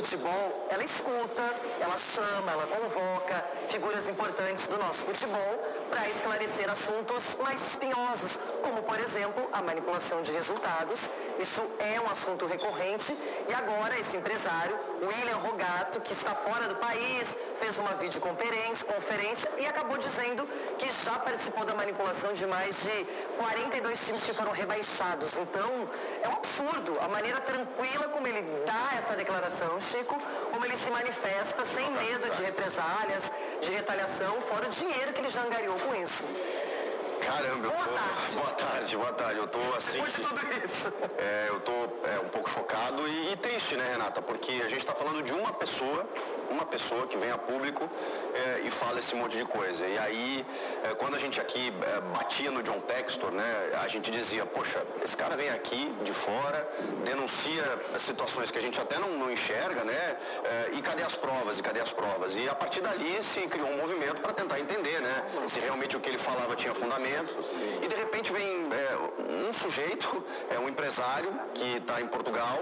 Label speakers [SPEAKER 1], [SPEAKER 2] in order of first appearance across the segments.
[SPEAKER 1] futebol, ela escuta, ela chama, ela convoca figuras importantes do nosso futebol para esclarecer assuntos mais espinhosos, como, por exemplo, a manipulação de resultados. Isso é um assunto recorrente e agora esse empresário, William Rogato, que está fora do país, fez uma videoconferência e acabou dizendo que já participou da manipulação de mais de 42 times que foram rebaixados. Então, é um absurdo a maneira tranquila como ele dá essa declaração, Chico, como ele se manifesta sem medo de represálias, de retaliação, fora o dinheiro que ele já angariou com isso.
[SPEAKER 2] Caramba, boa tarde. Eu tô assim.
[SPEAKER 1] Depois de tudo isso.
[SPEAKER 2] Eu tô um pouco chocado e triste, né, Renata? Porque a gente está falando de uma pessoa que vem a público e fala esse monte de coisa. E aí, quando a gente aqui batia no John Textor, né, a gente dizia, poxa, esse cara vem aqui de fora, denuncia situações que a gente até não enxerga, né? E cadê as provas? E a partir dali se criou um movimento para tentar entender, né? Se realmente o que ele falava tinha fundamento. E de repente vem um sujeito, um empresário que está em Portugal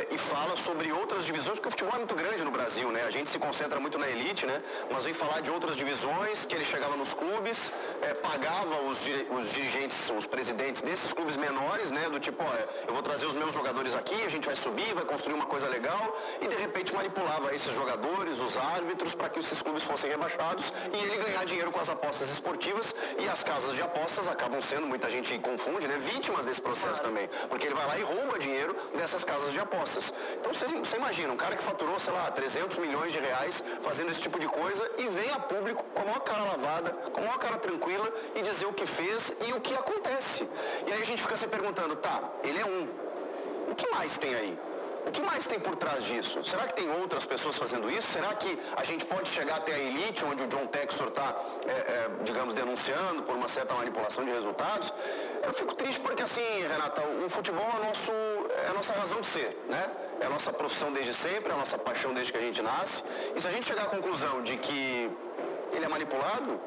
[SPEAKER 2] e fala sobre outras divisões, porque o futebol é muito grande no Brasil, né? A gente se concentra muito na elite, né? Mas vem falar de outras divisões, que ele chegava nos clubes, pagava os dirigentes, os presidentes desses clubes menores, né? Do tipo, eu vou trazer os meus jogadores aqui, a gente vai subir, vai construir uma coisa legal, e de repente manipulava esses jogadores, os árbitros, para que esses clubes fossem rebaixados e ele ganhar dinheiro com as apostas esportivas. E as casas de apostas acabam sendo, muita gente confunde, né? Vítimas desse processo também, porque ele vai lá e rouba dinheiro dessas casas de apostas. Então você imagina, um cara que faturou, sei lá, 300 milhões de reais fazendo esse tipo de coisa e vem a público com a maior cara lavada, com a maior cara tranquila e dizer o que fez e o que acontece. E aí a gente fica se perguntando, tá, ele é um, o que mais tem aí? O que mais tem por trás disso? Será que tem outras pessoas fazendo isso? Será que a gente pode chegar até a elite, onde o John Textor está, digamos, denunciando por uma certa manipulação de resultados? Eu fico triste porque, assim, Renata, o futebol é a nossa razão de ser, né? É a nossa profissão desde sempre, é a nossa paixão desde que a gente nasce. E se a gente chegar à conclusão de que ele é manipulado,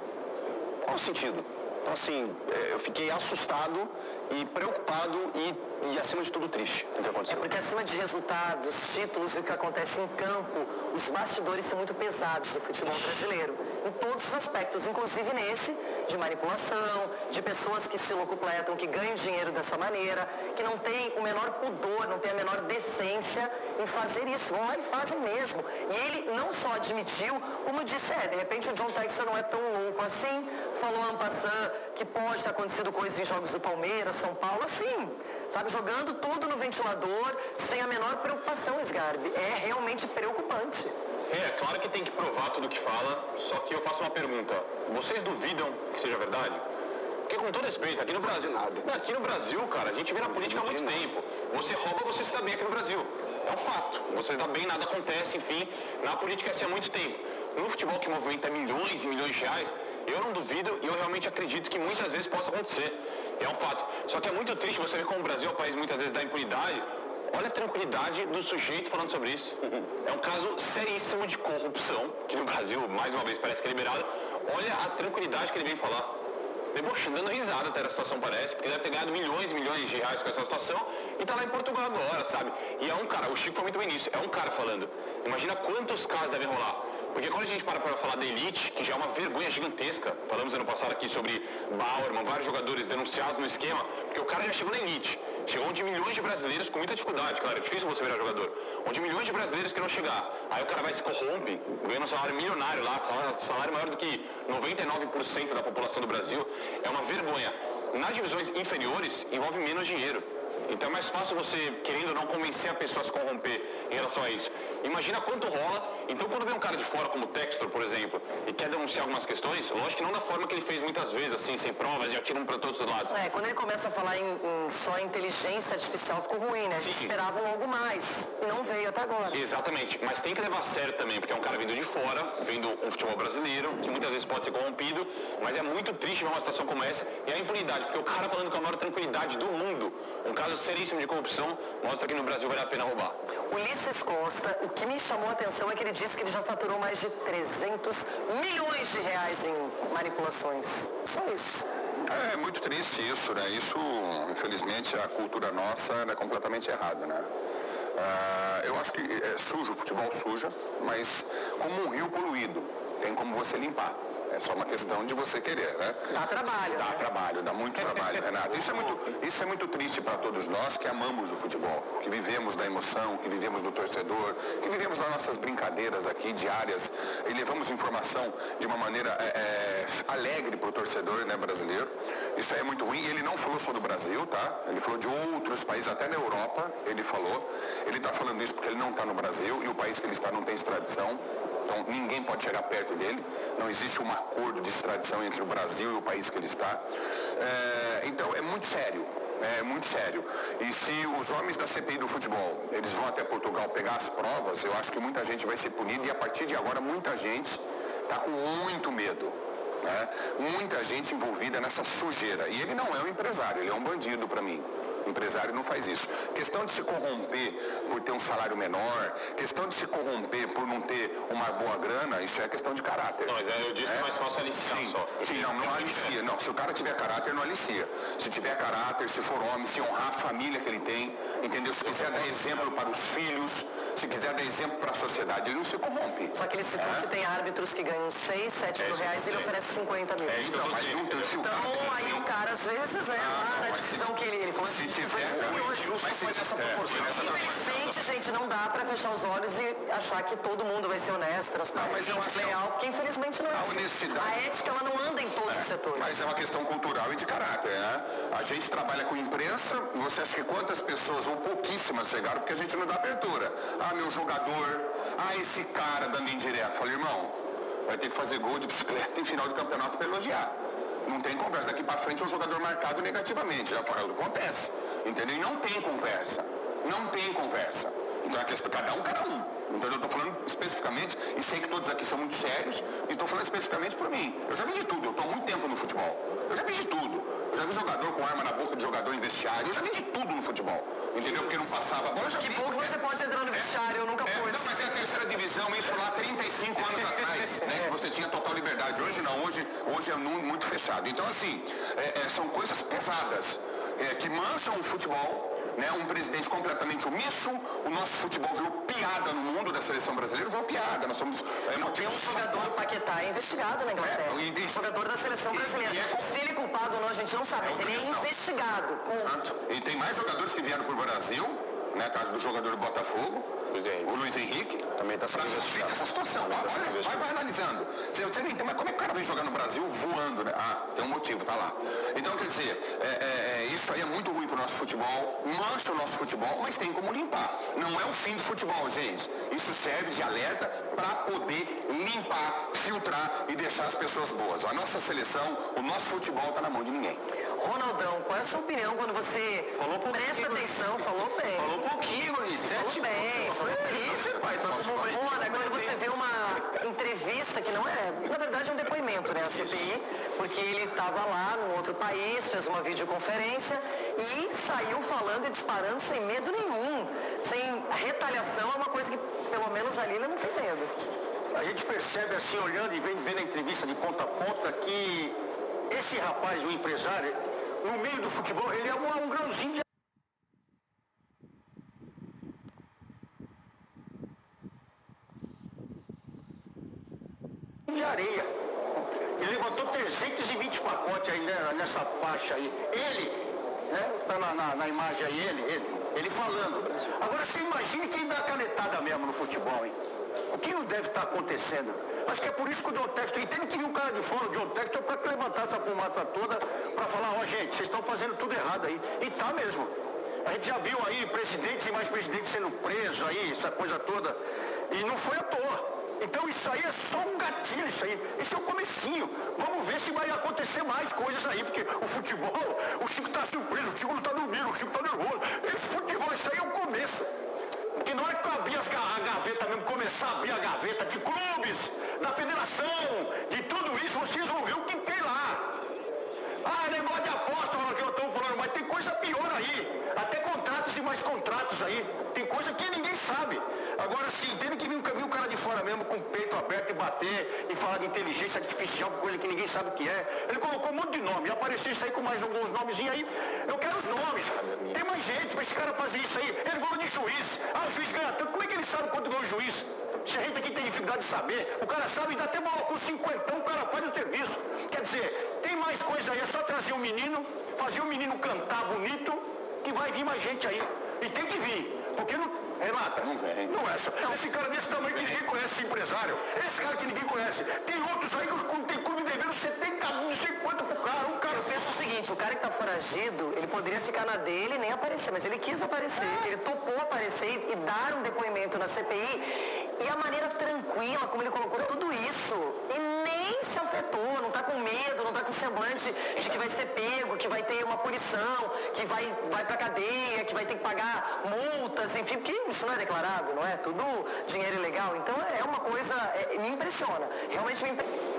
[SPEAKER 2] qual o sentido? Então, assim, eu fiquei assustado e preocupado e acima de tudo, triste o que aconteceu.
[SPEAKER 1] Porque acima de resultados, títulos e o que acontece em campo, os bastidores são muito pesados do futebol brasileiro, em todos os aspectos, inclusive nesse de manipulação, de pessoas que se locupletam, que ganham dinheiro dessa maneira, que não tem o menor pudor, não tem a menor decência em fazer isso, vão lá e fazem mesmo. E ele não só admitiu, como disse, de repente o John Textor não é tão louco assim, falou en passant que pode ter acontecido coisas em jogos do Palmeiras, São Paulo, assim, sabe, jogando tudo no ventilador, sem a menor preocupação, Sgarbi. É realmente preocupante.
[SPEAKER 3] Claro que tem que provar tudo que fala, só que eu faço uma pergunta. Vocês duvidam que seja verdade? Porque, com todo respeito, aqui no Brasil... Aqui no Brasil, cara, a gente vê na política há muito tempo. Você rouba, você se dá bem aqui no Brasil. É um fato. Você se dá bem, nada acontece, enfim. Na política é assim há muito tempo. No futebol que movimenta milhões e milhões de reais, eu não duvido e eu realmente acredito que muitas vezes possa acontecer. É um fato. Só que é muito triste você ver como o Brasil é um país muitas vezes da impunidade. Olha a tranquilidade do sujeito falando sobre isso. É um caso seríssimo de corrupção, que no Brasil, mais uma vez, parece que é liberado. Olha a tranquilidade que ele vem falar. Debochando, dando risada até a situação parece, porque deve ter ganhado milhões e milhões de reais com essa situação e tá lá em Portugal agora, sabe? E é um cara, o Chico foi muito bem nisso, é um cara falando. Imagina quantos casos devem rolar. Porque quando a gente para falar da elite, que já é uma vergonha gigantesca, falamos ano passado aqui sobre Bauerman, vários jogadores denunciados no esquema, porque o cara já chegou na elite. Chegou onde milhões de brasileiros com muita dificuldade, claro, é difícil você virar jogador. Onde milhões de brasileiros querem chegar. Aí o cara vai se corrompe, ganha um salário milionário lá, salário maior do que 99% da população do Brasil. É uma vergonha. Nas divisões inferiores, envolve menos dinheiro. Então é mais fácil você, querendo ou não, convencer a pessoa a se corromper em relação a isso. Imagina quanto rola. Então quando vem um cara de fora, como o Textor, por exemplo, e quer denunciar algumas questões, lógico que não da forma que ele fez muitas vezes, assim, sem provas, já atiram para todos os lados.
[SPEAKER 1] Quando ele começa a falar em só inteligência artificial, ficou ruim, né? A gente esperava algo mais, e não veio até agora.
[SPEAKER 3] Sim, exatamente, mas tem que levar a sério também, porque é um cara vindo de fora, vendo um futebol brasileiro, que muitas vezes pode ser corrompido, mas é muito triste ver uma situação como essa, e a impunidade, porque o cara falando com a maior tranquilidade do mundo, um caso seríssimo de corrupção, mostra que no Brasil vale a pena roubar.
[SPEAKER 1] Ulisses Costa, o que me chamou a atenção é que ele disse que ele já faturou mais de 300 milhões de reais em manipulações. Só isso.
[SPEAKER 4] É muito triste isso, né? Isso, infelizmente, a cultura nossa é completamente errada, né? Eu acho que suja, o futebol suja, mas como um rio poluído, tem como você limpar. É só uma questão de você querer, né?
[SPEAKER 1] Dá trabalho.
[SPEAKER 4] Dá trabalho, dá muito trabalho, Renato. Isso é muito triste para todos nós que amamos o futebol, que vivemos da emoção, que vivemos do torcedor, que vivemos das nossas brincadeiras aqui diárias e levamos informação de uma maneira alegre para o torcedor, né, brasileiro. Isso aí é muito ruim. E ele não falou só do Brasil, tá? Ele falou de outros países, até na Europa, ele falou. Ele está falando isso porque ele não está no Brasil e o país que ele está não tem extradição. Então, ninguém pode chegar perto dele. Não existe um acordo de extradição entre o Brasil e o país que ele está. Então, é muito sério. É muito sério. E se os homens da CPI do futebol, eles vão até Portugal pegar as provas, eu acho que muita gente vai ser punida e a partir de agora muita gente está com muito medo. Né? Muita gente envolvida nessa sujeira. E ele não é um empresário, ele é um bandido para mim. Empresário não faz isso. Questão de se corromper por ter um salário menor, questão de se corromper por não ter uma boa grana, isso é questão de caráter.
[SPEAKER 3] Não, mas eu disse que é mais fácil aliciar só.
[SPEAKER 4] Sim, não alicia. Não, se o cara tiver caráter, não alicia. Se tiver caráter, se for homem, se honrar a família que ele tem, entendeu? Se quiser dar exemplo para os filhos, se quiser dar exemplo para a sociedade, ele não se corrompe.
[SPEAKER 1] Só que ele citou que tem árbitros que ganham 6, 7 mil reais e ele oferece 50 mil.
[SPEAKER 4] Então, mas não tem.
[SPEAKER 1] Então, aí o cara, às vezes, né, lá na decisão que ele falou assim, infelizmente, gente, não dá pra fechar os olhos e achar que todo mundo vai ser honesto, transparente, leal, porque infelizmente não é assim.
[SPEAKER 4] Honestidade.
[SPEAKER 1] A ética, ela não anda em todos os setores.
[SPEAKER 4] Mas é uma questão cultural e de caráter, né? A gente trabalha com imprensa, você acha que quantas pessoas, ou pouquíssimas, chegaram porque a gente não dá abertura? Ah, meu jogador, esse cara dando indireto. Falei, irmão, vai ter que fazer gol de bicicleta em final de campeonato pra elogiar. Não tem conversa. Daqui para frente é um jogador marcado negativamente. Já falou, acontece. Entendeu? E não tem conversa. Não tem conversa. Então é questão, cada um. Então eu estou falando especificamente, e sei que todos aqui são muito sérios, e estou falando especificamente por mim. Eu já vi de tudo, eu estou há muito tempo no futebol. Eu já vi de tudo. Eu já vi jogador com arma na boca de jogador em vestiário. Eu já vi de tudo no futebol. Entendeu? Porque não passava a bola.
[SPEAKER 1] Que pouco você pode entrar no vestiário, eu nunca fui.
[SPEAKER 4] Não, mas é a terceira divisão, isso lá 35 anos atrás, né? Que você tinha total liberdade. Hoje não, hoje é muito fechado. Então, assim, são coisas pesadas que mancham o futebol. Né, um presidente completamente omisso, o nosso futebol virou piada no mundo da seleção brasileira, virou piada, nós somos...
[SPEAKER 1] Tem um jogador, o Paquetá, investigado na Inglaterra, jogador da seleção brasileira. Se ele é culpado ou não, a gente não sabe, mas ele é investigado.
[SPEAKER 4] E tem mais jogadores que vieram para o Brasil, né, caso do jogador do Botafogo, o Luiz Henrique, também está sendo investigado. Essa situação, olha, vai analisando. Você não entende, mas como é que o cara vem jogar no Brasil voando, né? Tem um motivo, tá lá. Então, quer dizer, isso aí é muito ruim para o nosso futebol, mancha o nosso futebol, mas tem como limpar. Não é o fim do futebol, gente. Isso serve de alerta para poder limpar, filtrar e deixar as pessoas boas. A nossa seleção, o nosso futebol está na mão de ninguém.
[SPEAKER 1] Ronaldão, qual é a sua opinião quando você presta atenção? Falou bem.
[SPEAKER 3] Falou pouquinho, Guri.
[SPEAKER 1] Falou bem. Foi isso, pai. Mona, quando você vê uma entrevista que não é, na verdade é um depoimento, né, a CPI, porque ele estava lá num outro país, fez uma videoconferência e saiu falando e disparando sem medo nenhum, sem retaliação, é uma coisa que pelo menos ali ele não tem medo.
[SPEAKER 5] A gente percebe assim, olhando e vendo a entrevista de ponta a ponta, que esse rapaz, o empresário, no meio do futebol, ele é um grãozinho de areia. Ele levantou 320 pacotes aí nessa faixa aí. Ele, né? Tá na imagem aí, ele falando. Agora você imagine quem dá canetada mesmo no futebol, hein? O que não deve estar acontecendo? Acho que é por isso que o John Textor, e teve que vir um cara de fora, o John Textor, para levantar essa fumaça toda, para falar, gente, vocês estão fazendo tudo errado aí. E tá mesmo. A gente já viu aí presidentes e mais presidentes sendo presos aí, essa coisa toda. E não foi à toa. Então isso aí é só um gatilho, isso aí. Esse é o comecinho. Vamos ver se vai acontecer mais coisas aí, porque o futebol, o Chico está surpreso, o Chico não está dormindo, o Chico está nervoso. Esse futebol, isso aí é o começo. Porque na hora que eu abrir a gaveta mesmo, começar a abrir a gaveta de clubes, da federação, de tudo isso, vocês vão ver o que tem lá. Ah, negócio de aposta, que eu estou falando, mas tem coisa pior aí. Até contratos e mais contratos aí. Tem coisa que ninguém sabe. Agora sim, teve que vir um cara de fora mesmo com o peito aberto e bater e falar de inteligência artificial, coisa que ninguém sabe o que é. Ele colocou um monte de nome e apareceu isso aí com mais alguns nomezinhos aí. Eu quero os nomes. Tem mais gente pra esse cara fazer isso aí. Ele falou de juiz. Ah, o juiz ganha tanto. Como é que ele sabe quanto ganha o juiz? Se a gente aqui tem dificuldade de saber, o cara sabe, ainda até colocou 50, o cara faz o serviço. Quer dizer, tem mais coisa aí, é só trazer um menino, fazer o menino cantar bonito, que vai vir mais gente aí. E tem que vir, porque não... Renata, não vem. Não é essa. Esse cara desse tamanho que ninguém conhece, esse empresário. Esse cara que ninguém conhece. Tem outros aí que tem clube devendo 70, não sei quanto pro cara. Um cara...
[SPEAKER 1] Eu penso o seguinte, o cara que tá foragido, ele poderia ficar na dele e nem aparecer, mas ele quis aparecer. Ele topou aparecer e dar um depoimento na CPI. E a maneira tranquila como ele colocou tudo isso. E nem se afetou, não tá com medo, não tá com semblante de que vai ser pego, que vai ter uma punição, que vai pra cadeia, que vai ter que pagar multas, enfim, porque isso não é declarado, não é? Tudo dinheiro ilegal. Então é uma coisa, me impressiona. Realmente me impressiona.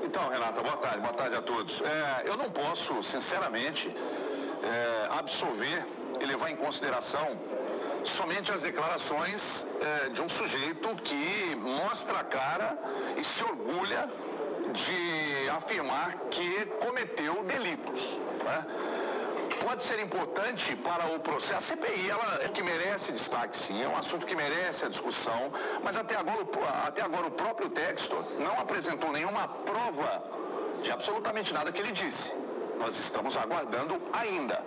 [SPEAKER 6] Então, Renata, boa tarde a todos. Eu não posso, sinceramente, absolver e levar em consideração somente as declarações de um sujeito que mostra a cara e se orgulha de afirmar que cometeu delitos, né? Pode ser importante para o processo. A CPI, ela é que merece destaque, sim, é um assunto que merece a discussão, mas até agora o próprio texto não apresentou nenhuma prova de absolutamente nada que ele disse. Nós estamos aguardando ainda.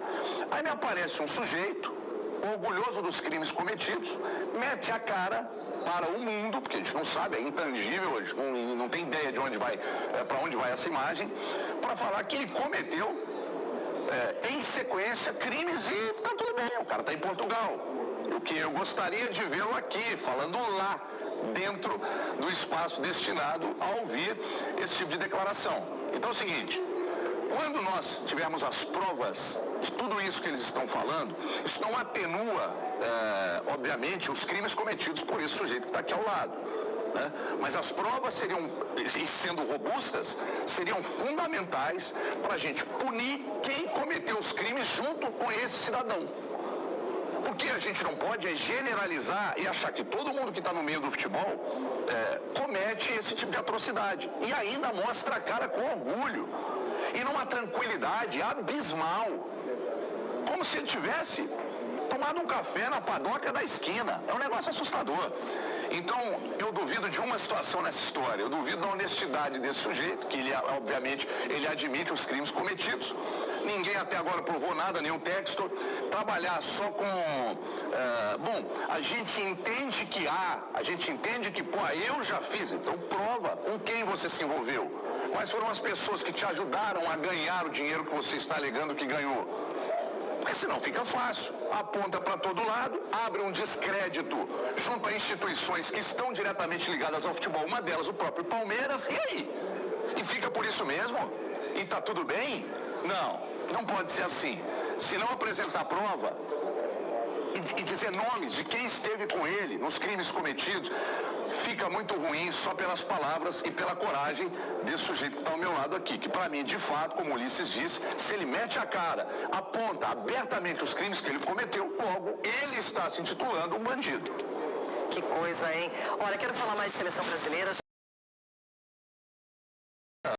[SPEAKER 6] Aí me aparece um sujeito orgulhoso dos crimes cometidos, mete a cara para o mundo, porque a gente não sabe, é intangível, a gente não tem ideia de onde vai, para onde vai essa imagem, para falar que ele cometeu em sequência crimes e tá tudo bem, o cara está em Portugal. O que eu gostaria de vê-lo aqui, falando lá, dentro do espaço destinado a ouvir esse tipo de declaração. Então é o seguinte, quando nós tivermos as provas de tudo isso que eles estão falando, isso não atenua, obviamente, os crimes cometidos por esse sujeito que está aqui ao lado, né? Mas as provas seriam, e sendo robustas, seriam fundamentais para a gente punir quem cometeu os crimes junto com esse cidadão. O que a gente não pode é generalizar e achar que todo mundo que está no meio do futebol comete esse tipo de atrocidade. E ainda mostra a cara com orgulho. E numa tranquilidade abismal. Como se ele tivesse tomado um café na padoca da esquina. É um negócio assustador. Então, eu duvido de uma situação nessa história. Eu duvido da honestidade desse sujeito, que ele, obviamente, ele admite os crimes cometidos. Ninguém até agora provou nada, nenhum texto. Trabalhar só com... bom, a gente entende que eu já fiz. Então, prova com quem você se envolveu. Quais foram as pessoas que te ajudaram a ganhar o dinheiro que você está alegando que ganhou? Porque senão fica fácil. Aponta para todo lado, abre um descrédito junto a instituições que estão diretamente ligadas ao futebol, uma delas o próprio Palmeiras, e aí? E fica por isso mesmo? E tá tudo bem? Não pode ser assim. Se não apresentar prova e dizer nomes de quem esteve com ele nos crimes cometidos, fica muito ruim só pelas palavras e pela coragem desse sujeito que está ao meu lado aqui, que para mim, de fato, como Ulisses disse, se ele mete a cara, aponta abertamente os crimes que ele cometeu, logo ele está se intitulando um bandido.
[SPEAKER 1] Que coisa, hein? Olha, quero falar mais de seleção brasileira.